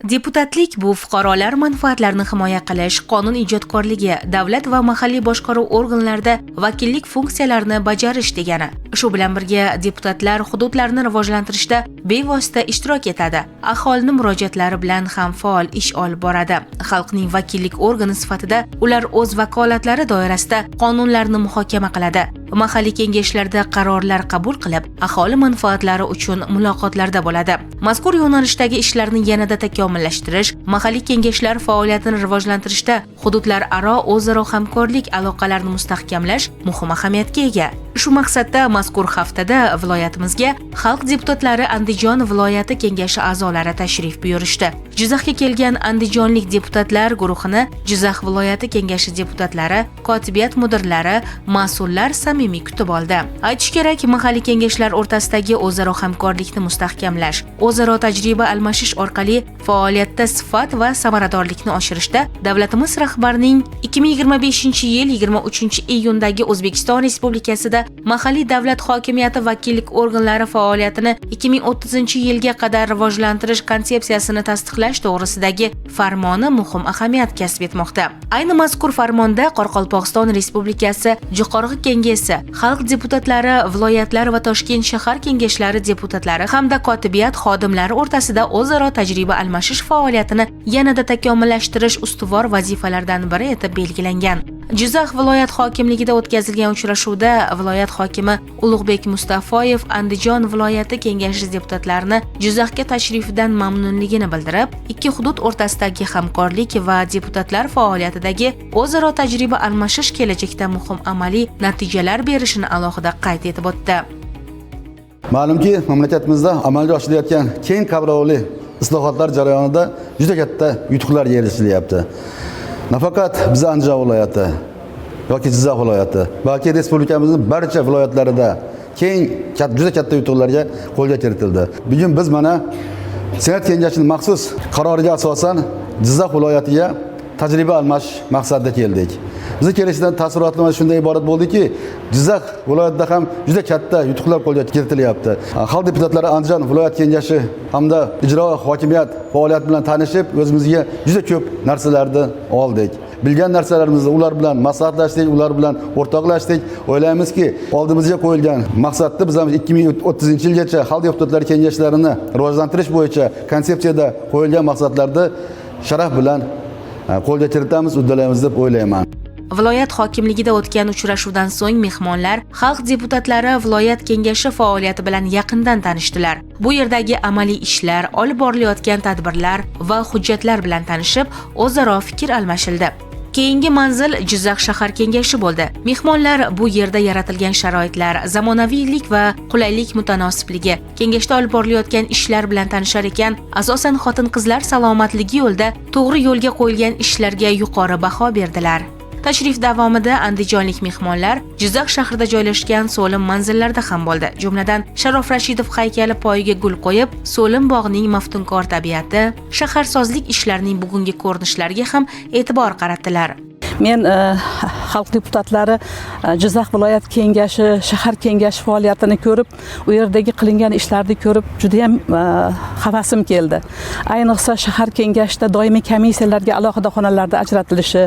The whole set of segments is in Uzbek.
Deputatlik bu fuqarolar manfaatlarini himoya qilish, qonun ijodkorligi, davlat va mahalliy boshqaruv organlarida vakillik funksiyalarini bajarish degani. Shu bilan birga deputatlar hududlarni rivojlantirishda bevosita ishtirok etadi. Aholini murojaatlari bilan ham faol ish olib boradi. Xalqning vakillik organi sifatida ular o'z vakolatlari doirasida qonunlarni muhokama qiladi. Mahalliy kengashlarda qarorlar qabul qilib, aholi manfaatlari uchun muloqotlarda bo'ladi. Mazkur yo'nalishdagi ishlarni yanada takomillashtirish, mahalliy kengashlar faoliyatini rivojlantirishda hududlararo o'zaro hamkorlik aloqalarini mustahkamlash muhim ahamiyatga ega. Shu maqsadda mazkur haftada viloyatimizga xalq deputatlari Andijon viloyati kengashi a'zolari tashrif buyurishdi. Jizzaxga kelgan andijonlik deputatlar guruhini Jizzax viloyati kengashi deputatlari, kotibiyat mudirlari, mas'ullar samimiy kutib oldi. Aytish kerak, mahalliy kengashlar o'rtasidagi o'zaro hamkorlikni mustahkamlash, o'zaro tajriba almashish orqali faoliyatda sifat va samaradorlikni oshirishda davlatimiz rahbarining 2025-yil 23-iyundagi O'zbekiston Respublikasida mahalliy davlat hokimiyati vakillik organlari faoliyatini 2030-yilga qadar rivojlantirish konsepsiyasini tasdiqlash to'g'risidagi farmoni muhim ahamiyat kasb etmoqda. Ayni mazkur farmonda Qoraqalpog'iston Respublikasi Jo'qorg'i Kengashi, xalq deputatlari, viloyatlar va Toshkent shahar kengashlari deputatlari hamda kotibiyat xodimlari o'rtasida o'zaro tajriba almashish faoliyatini yanada takomillashtirish ustuvor vazifalardan biri etib belgilangan. Jizzax viloyat hokimligida o'tkazilgan uchrashuvda viloyat hokimi Ulug'bek Mustafoyev Andijon viloyati kengashi deputatlarini Jizzaxga tashrifidan mamnunligini bildirib, ikki hudud o'rtasidagi hamkorlik va deputatlar faoliyatidagi o'zaro tajriba almashish kelajakda muhim amaliy natijalar berishini alohida qayd etib o'tdi. Ma'lumki, mamlakatimizda amalga oshirilayotgan keng qamrovli islohotlar jarayonida juda katta yutuqlar erishilyapti. Nafaqat biz Andijon viloyati yoki Jizzax viloyati, balki respublikamizning barcha viloyatlarida juda katta yutuqlarga qo'lga kiritildi. Bugun biz mana Senat kengashining maxsus qaroriga asosan Jizzax viloyatiga tajriba almashish maqsadida keldik. Bizni kelishdan taassurotlarimiz shunday iborat bo'ldiki, Jizzax viloyatida ham juda katta yutuqlar qo'lga kiritilyapti. Xalq deputatlari Andijon viloyat kengashi hamda ijro hokimiyat faoliyati bilan tanishib, o'zimizga juda ko'p narsalarni oldik. Bilgan narsalarimizni ular bilan maslahatlashdik, ular bilan o'rtoqlashdik. O'ylaymizki, oldimizga qo'yilgan maqsadni biz ham 2030-yilgacha xalq deputatlari kengashlarini rivojlantirish bo'yicha konsepsiyada qo'yilgan maqsadlarni sharaf bilan qo'lga kiritamiz, uddalaymiz deb o'ylayman. Viloyat hokimligida o'tgan uchrashuvdan so'ng mehmonlar xalq deputatlari viloyat kengashi faoliyati bilan yaqindan tanishdilar. Bu yerdagi amaliy ishlar, olib borilayotgan tadbirlar va hujjatlar bilan tanishib, o'zaro fikr almashildi. Keyingi manzil Jizzax shahar kengashi bo'ldi. Mehmonlar bu yerda yaratilgan sharoitlar, zamonaviylik va qulaylik mutanosibligi, kengashda olib borilayotgan ishlar bilan tanishar ekan, asosan xotin-qizlar salomatligi yo'lida to'g'ri yo'lga qo'yilgan ishlarga yuqori baho berdilar. Tashrif davomida andijonlik mehmonlar Jizzax shahrida joylashgan So'lim manzillarida ham bo'ldi. Jumladan Sharof Rashidov haykali poyiga gul qo'yib, So'lim bog'ining maftunkor tabiati, shaharsozlik ishlarining bugungi ko'rinishlariga ham e'tibor qaratdilar. Men xalq deputatlari Jizzax viloyat kengashi, shahar kengashi faoliyatini ko'rib, u yerdagi qilingan ishlarni ko'rib, juda ham havasim keldi. Ayniqsa shahar kengashida doimiy komissiyalarga alohida xonalarda ajratilishi,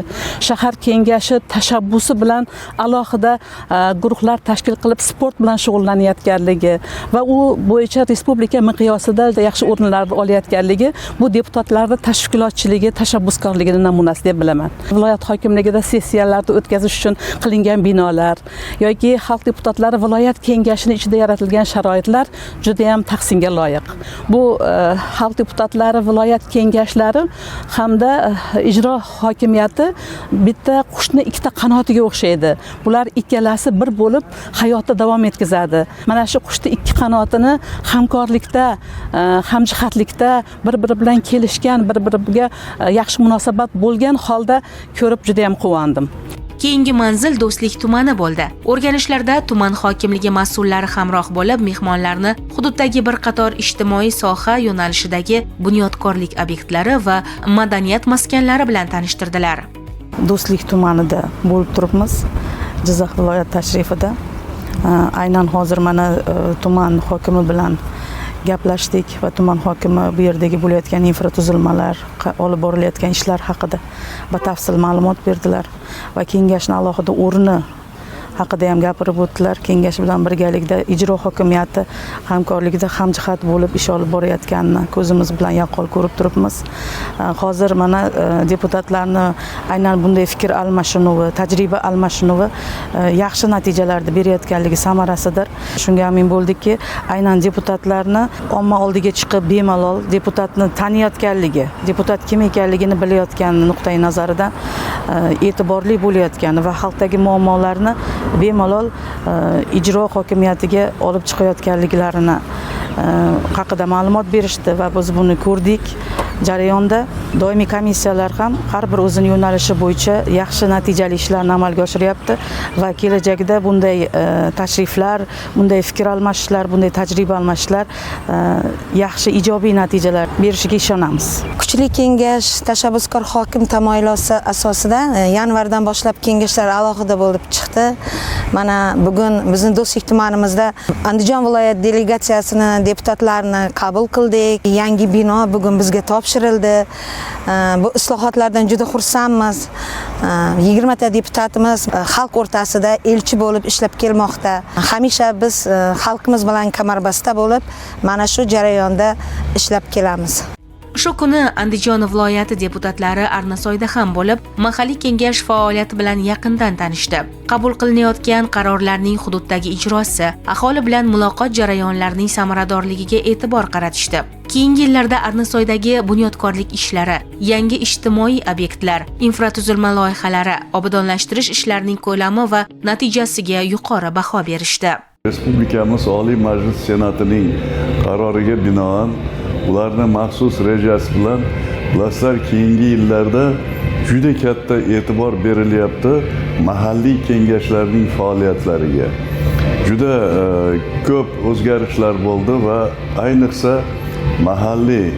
shahar kengashi tashabbusi bilan alohida guruhlar tashkil qilib sport bilan shug'ullanayotganligi va u bo'yicha respublika miqyosida yaxshi o'rinlarni olayotganligi bu deputatlarning tashkilotchiligi, tashabbuskorligining namunasi deb bilaman. Viloyat hokimligida sessiyalarni o'tkazish uchun qilingan binolar yoki xalq deputatlari viloyat kengashining ichida yaratilgan sharoitlar juda ham tahsinga loyiq. Bu xalq deputatlari viloyat kengashlari hamda ijro hokimiyati bitta qushni ikkita qanotiga o'xshaydi. Bular ikkalasi bir bo'lib hayotda davom etkazadi. Mana shu qushni ikki qanotini hamkorlikda, hamjihatlikda bir-biri bilan kelishgan, bir-biriga yaxshi munosabat bo'lgan holda ko'rib juda ham quvondim. Keyingi manzil Do'stlik tumani bo'ldi. O'rganishlarda tuman hokimligi mas'ullari hamroh bo'lib, mehmonlarni hududdagi bir qator ijtimoiy soha yo'nalishidagi bunyodkorlik obyektlari va madaniyat maskanlari bilan tanishtirdilar. Do'stlik tumanida bo'lib turibmiz. Jizzax viloyat tashrifida aynan hozir mana tuman hokimi bilan gaplashdik va tuman hokimi bu yerdagi bo'layotgan infratuzilmalar, olib borilayotgan ishlar haqida batafsil ma'lumot berdilar va kengashni alohida o'rni haqida ham gapirib o'tdilar. Kengash bilan birgalikda ijro hokimiyati hamkorligida hamjihat bo'lib ish olib borayotganini ko'zimiz bilan yaqqol ko'rib turibmiz. Hozir mana deputatlarni aynan bunday fikr almashinuvi, tajriba almashinuvi yaxshi natijalarni berayotganligi samarasidir. Shunga amin bo'ldikki, aynan deputatlarni omma oldiga chiqib bemalol deputatni taniyotganligi, deputat kim ekanligini bilayotgani nuqtai nazaridan e'tiborli bo'layotgani va xalqdagi muammolarni bemalol ijro hokimiyatiga olib chiqayotganliklarini haqida ma'lumot berishdi va biz buni ko'rdik. Jarayonda doimiy komissiyalar ham har bir o'zining yo'nalishi bo'yicha yaxshi natijali ishlarni amalga oshiryapti va kelajakda bunday tashriflar, bunday fikr almashishlar, bunday tajriba almashishlar yaxshi ijobiy natijalar berishiga ishonamiz. Kuchli kengash tashabbuskor hokim tamoyili asosida yanvardan boshlab kengashlar alohida bo'lib chiqdi. Mana bugun bizning Do'stlik tumanimizda Andijon viloyat delegatsiyasini deputatlarini qabul qildik. Yangi bino bugun bizga topshirildi. Bu islohotlardan juda xursandmiz. 20 ta deputatimiz xalq o'rtasida elchi bo'lib ishlab kelmoqda. Hamisha biz xalqimiz bilan kamarbasta bo'lib, mana shu jarayonda ishlab kelamiz. Shu kuni Andijon viloyati deputatlari Arnasoyda ham bo'lib, mahalliy kengash faoliyati bilan yaqindan tanishdi. Qabul qilinayotgan qarorlarning hududdagi ijrosi, aholi bilan muloqot jarayonlarining samaradorligiga e'tibor qaratishdi. Keyingi yillarda Arnasoydagi bunyodkorlik ishlari, yangi ijtimoiy obyektlar, infratuzilma loyihalari, obodonlashtirish ishlarining ko'lami va natijasiga yuqori baho berishdi. Respublikamiz Oliy Majlis Senatining qaroriga binoan ularning maxsus rejasi bilan bilasizlar, keyingi yillarda juda katta e'tibor berilyapti mahalliy kengashlarning faoliyatlariga. Juda ko'p o'zgarishlar bo'ldi va ayniqsa mahalliy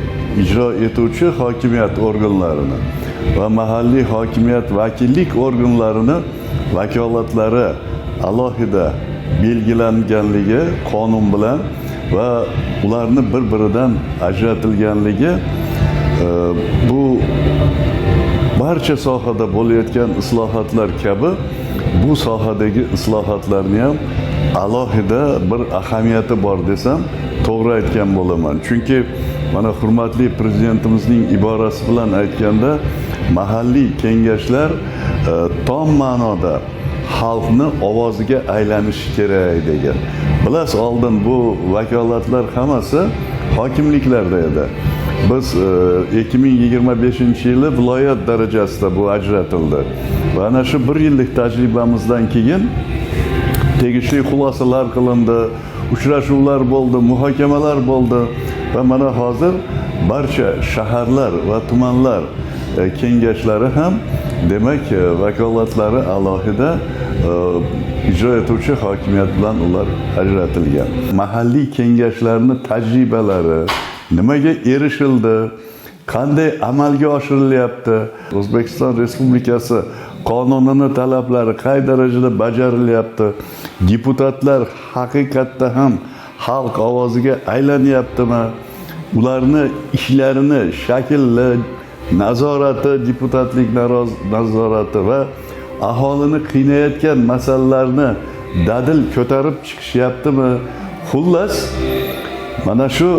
ijro etuvchi hokimiyat organlarini va mahalliy hokimiyat vakillik organlarini vakolatlari alohida belgilanganligi qonun bilan va ularni bir-biridan ajratilganligi bu barcha sohada bo'layotgan islohotlar kabi bu sohadagi islohotlarni ham alohida bir ahamiyati bor desam to'g'ri aytgan bo'laman. Chunki mana hurmatli prezidentimizning iborasi bilan aytganda mahalliy kengashlar tom ma'noda xalqni ovoziga aylanishi kerak degan. Bilasiz, oldin bu vakolatlar hammasi hokimliklarda edi. Biz 2025-yili viloyat darajasida bu ajratildi. Va ana shu 1 yillik tajribamizdan keyin tegishli xulosalar qilindi, uchrashuvlar bo'ldi, muhokamalar bo'ldi va mana hozir barcha shaharlar va tumanlar kengashlari ham demak vakolatlari alohida ijro etuvchi hokimiyat bilan ular ajratilgan. Mahalliy kengashlarning tajribalari, nimaga erishildi, qanday amalga oshirilyapti, O'zbekiston Respublikasi qonunining talablari qay darajada bajarilyapti, deputatlar haqiqatda ham xalq ovoziga aylanyaptimi, ularni ishlarini shaklli nazorati, deputatlik nazorati va aholini qiynayotgan masalalarni dadil ko'tarib chiqishyaptimi? Xullas, mana shu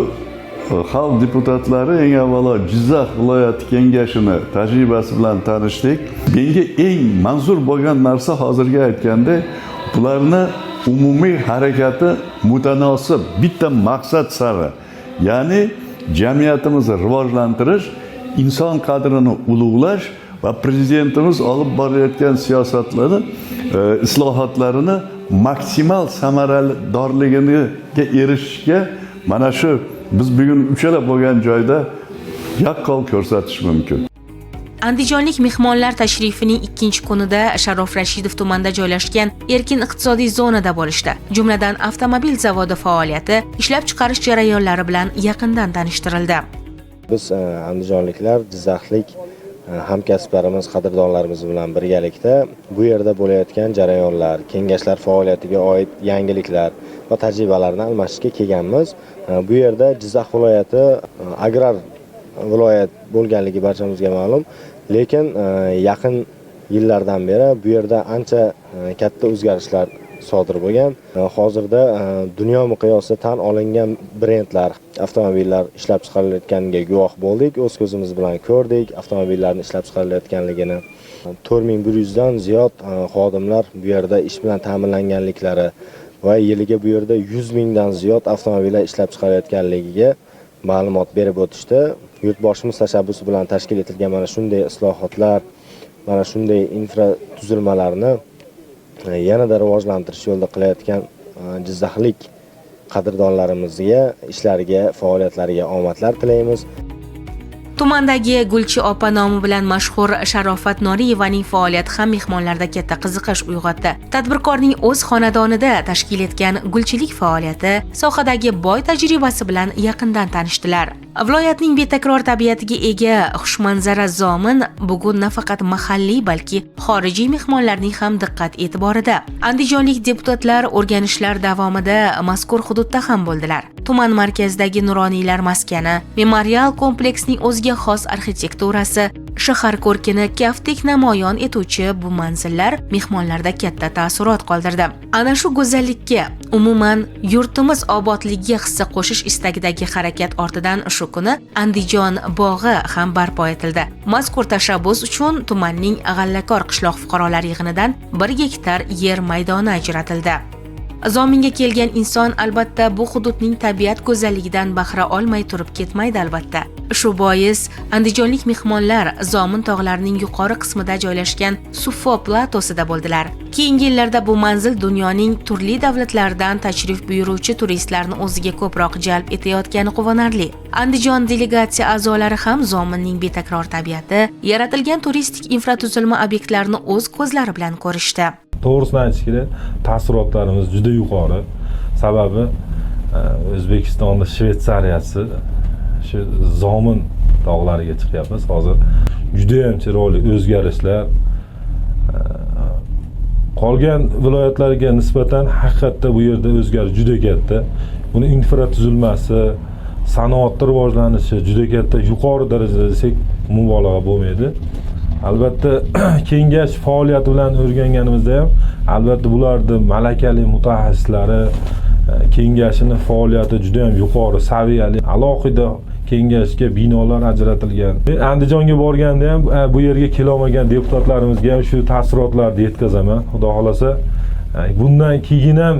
xalq deputatlari eng avvalo Jizzax viloyati kengashini tajribasi bilan tanishdik. Menga eng manzur bo'lgan narsa hozirga aytganda, bularni umumiy harakati mutanosib bitta maqsad sari, ya'ni jamiyatimizni rivojlantirish, inson qadrini ulug'lash va prezidentimiz olib borayotgan siyosatlarni, islohotlarini maksimal samaradorligiga erishishga mana shu biz bugun uchala bo'lgan joyda yaqqol ko'rsatish mumkin. Andijonlik mehmonlar tashrifining 2-kunida Sharof Rashidov tumanida joylashgan erkin iqtisodiy zonada bo'lishdi. Jumladan avtomobil zavodi faoliyati, ishlab chiqarish jarayonlari bilan yaqindan tanishtirildi. Biz andijonliklar, jizzaxlik hamkasblarimiz, qadrdonlarimiz bilan birgalikda bu yerda bo'layotgan jarayonlar, kengashlar faoliyatiga oid yangiliklar va tajribalarni almashishga kelganmiz. Bu yerda Jizzax viloyati agrar viloyat bo'lganligi barchamizga ma'lum, lekin yaqin yillardan beri bu yerda ancha katta o'zgarishlar sodir bo'lgan. Hozirda dunyo miqyosida tan olingan brendlar, avtomobillar ishlab chiqarilayotganiga guvoh bo'ldik, o'z ko'zimiz bilan ko'rdik. Avtomobillarning ishlab chiqarilayotganligini 4100 dan ziyod xodimlar bu yerda ish bilan ta'minlanganliklari va yiliga bu yerda 100 mingdan ziyod avtomobillar ishlab chiqarilayotganligiga ma'lumot berib o'tishdi. Yurtboshimiz tashabbusi bilan tashkil etilgan mana shunday islohotlar, mana shunday infratuzilmalarni yanada rivojlantirish yo'lida qilayotgan jizzaxlik qadrdonlarimizga, ishlariga, faoliyatlariga omadlar tilaymiz. Tumandagi Gulchi opa nomi bilan mashhur Sharofat Noriyevaning faoliyati ham mehmonlarda katta qiziqish uyg'otdi. Tadbirkorning o'z xonadonida tashkil etgan gulchilik faoliyati sohadagi boy tajribasi bilan yaqindan tanishdilar. Viloyatning betakror tabiatiga ega xushmanzara Zomin bugun nafaqat mahalliy, balki xorijiy mehmonlarning ham diqqat e'tiborida. Andijonlik deputatlar o'rganishlar davomida mazkur hududda ham bo'ldilar. Tuman markazidagi Nuroniylar maskani, memorial kompleksning o'ziga xos arxitekturasi, shahar ko'rkini kaftdek namoyon etuvchi bu manzillar mehmonlarda katta taassurot qoldirdi. Ana shu go'zallikka, umuman yurtimiz obodligiga hissa qo'shish istagidagi harakat ortidan shu kuni Andijon bog'i ham barpo etildi. Mazkur tashabbus uchun tumanning G'allakor qishloq fuqarolar yig'inidan 1 gektar yer maydoni ajratildi. Zominga kelgan inson albatta bu hududning tabiat go'zalligidan bahra olmay turib ketmaydi albatta. Shu bois andijonlik mehmonlar Zomin tog'larining yuqori qismida joylashgan Suffo platosida bo'ldilar. Keyingi yillarda bu manzil dunyoning turli davlatlaridan tashrif buyuruvchi turistlarni o'ziga ko'proq jalb etayotgani quvonarli. Andijon delegatsiya a'zolari ham Zominning betakror tabiati, yaratilgan turistik infratuzilma obyektlarini o'z ko'zlari bilan ko'rishdi. To'g'risini aytish kerak, taassurotlarimiz juda yuqori. Sababi O'zbekistonda Shvetsariyasi shu Zomin tog'lariga chiqyapmiz. Hozir juda ham chiroyli o'zgarishlar. Qolgan viloyatlarga nisbatan haqiqatda bu yerda o'zgarish juda katta. Buni infratuzilmasi, sanoatni rivojlanishi juda katta, yuqori darajada desak mubolag'a bo'lmaydi. Albatta kengash faoliyati bilan o'rganganimizda ham albatta bularni malakali mutaxassislari, kengashini faoliyati juda ham yuqori saviyali, alohida kengashga binolar ajratilgan. Men Andijonga borganda ham bu yerga kelolmagan deputatlarimizga ham shu taassurotlarni yetkazaman. Xudo xolasa bundan keyin ham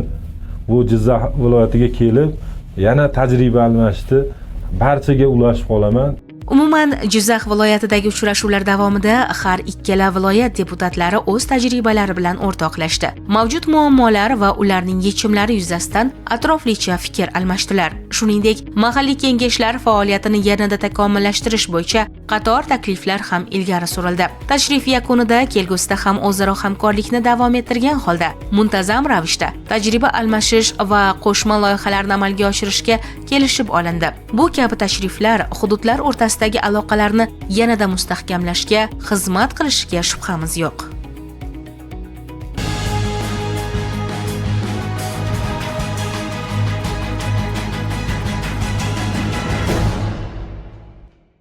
bu Jizzax viloyatiga kelib yana tajriba almashishni barchaga ulashib qolaman. Umuman Jizzax viloyatidagi uchrashuvlar davomida har ikkala viloyat deputatlari o'z tajribalari bilan o'rtoqlashdi. Mavjud muammolar va ularning yechimlari yuzasidan atroflicha fikr almashdilar. Shuningdek, mahalliy kengashlar faoliyatini yanada takomillashtirish bo'yicha qator takliflar ham ilgari surildi. Tashrif yakunida kelgusida ham o'zaro hamkorlikni davom ettirgan holda muntazam ravishda tajriba almashish va qo'shma loyihalarni amalga oshirishga kelishib olindi. Bu kabi tashriflar hududlar o'rtasidagi aloqalarni yanada mustahkamlashga xizmat qilishiga shubhamiz yo'q.